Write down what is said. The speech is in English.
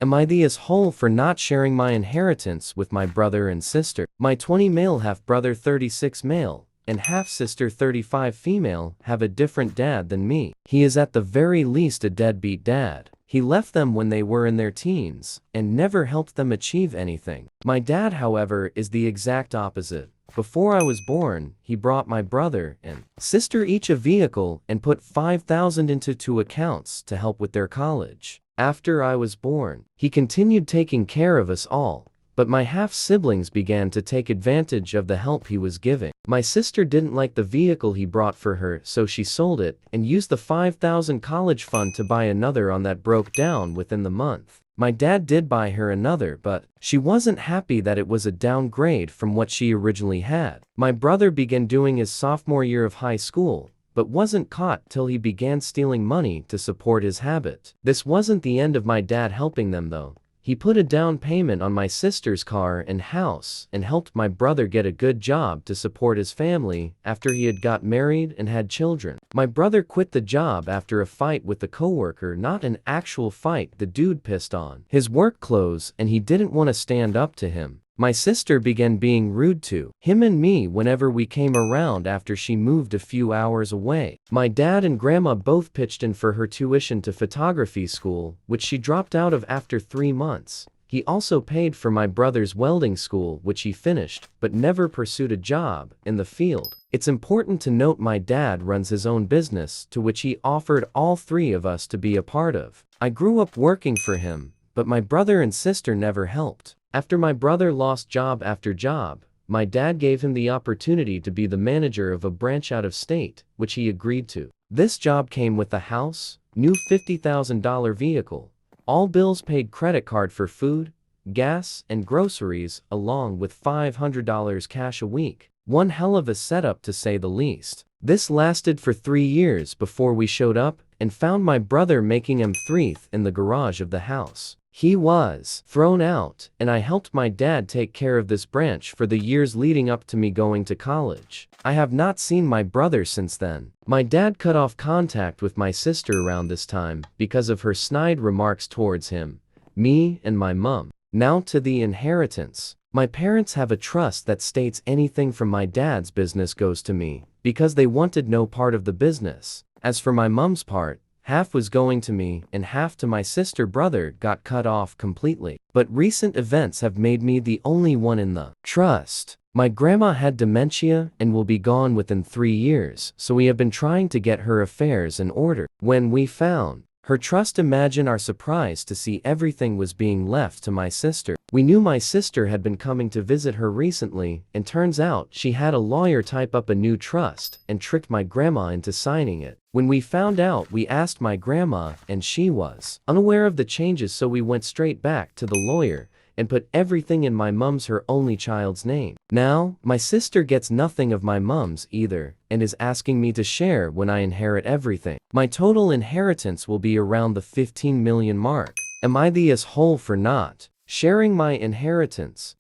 Am I the asshole for not sharing my inheritance with my brother and sister? My 20 male half-brother 36 male and half-sister 35 female have a different dad than me. He is at the very least a deadbeat dad. He left them when they were in their teens and never helped them achieve anything. My dad, however, is the exact opposite. Before I was born, he brought my brother and sister each a vehicle and put $5,000 into two accounts to help with their college. After I was born, he continued taking care of us all, but my half-siblings began to take advantage of the help he was giving. My sister didn't like the vehicle he brought for her, so she sold it and used the $5,000 college fund to buy another on that broke down within the month. My dad did buy her another, but she wasn't happy that it was a downgrade from what she originally had. My brother began doing his sophomore year of high school, but wasn't caught till he began stealing money to support his habit. This wasn't the end of my dad helping them though. He put a down payment on my sister's car and house and helped my brother get a good job to support his family after he had got married and had children. My brother quit the job after a fight with the coworker, not an actual fight, the dude pissed on his work clothes and he didn't want to stand up to him. My sister began being rude to him and me whenever we came around after she moved a few hours away. My dad and grandma both pitched in for her tuition to photography school, which she dropped out of after 3 months. He also paid for my brother's welding school, which he finished, but never pursued a job in the field. It's important to note my dad runs his own business, to which he offered all 3 of us to be a part of. I grew up working for him, but my brother and sister never helped. After my brother lost job after job, my dad gave him the opportunity to be the manager of a branch out of state, which he agreed to. This job came with a house, new $50,000 vehicle, all bills paid, credit card for food, gas, and groceries, along with $500 cash a week. One hell of a setup to say the least. This lasted for 3 years before we showed up and found my brother making M3 in the garage of the house. He was thrown out, and I helped my dad take care of this branch for the years leading up to me going to college. I have not seen my brother since then. My dad cut off contact with my sister around this time because of her snide remarks towards him, me, and my mum. Now to the inheritance. My parents have a trust that states anything from my dad's business goes to me, because they wanted no part of the business. As for my mum's part, half was going to me and half to my sister brother got cut off completely. But recent events have made me the only one in the trust. My grandma had dementia and will be gone within 3 years, so we have been trying to get her affairs in order. When we found her trust, imagine our surprise to see everything was being left to my sister. We knew my sister had been coming to visit her recently, and turns out she had a lawyer type up a new trust and tricked my grandma into signing it. When we found out, we asked my grandma, and she was unaware of the changes, so we went straight back to the lawyer and put everything in my mum's, her only child's, name. Now, my sister gets nothing of my mum's either, and is asking me to share when I inherit everything. My total inheritance will be around the 15 million mark. Am I the asshole for not sharing my inheritance?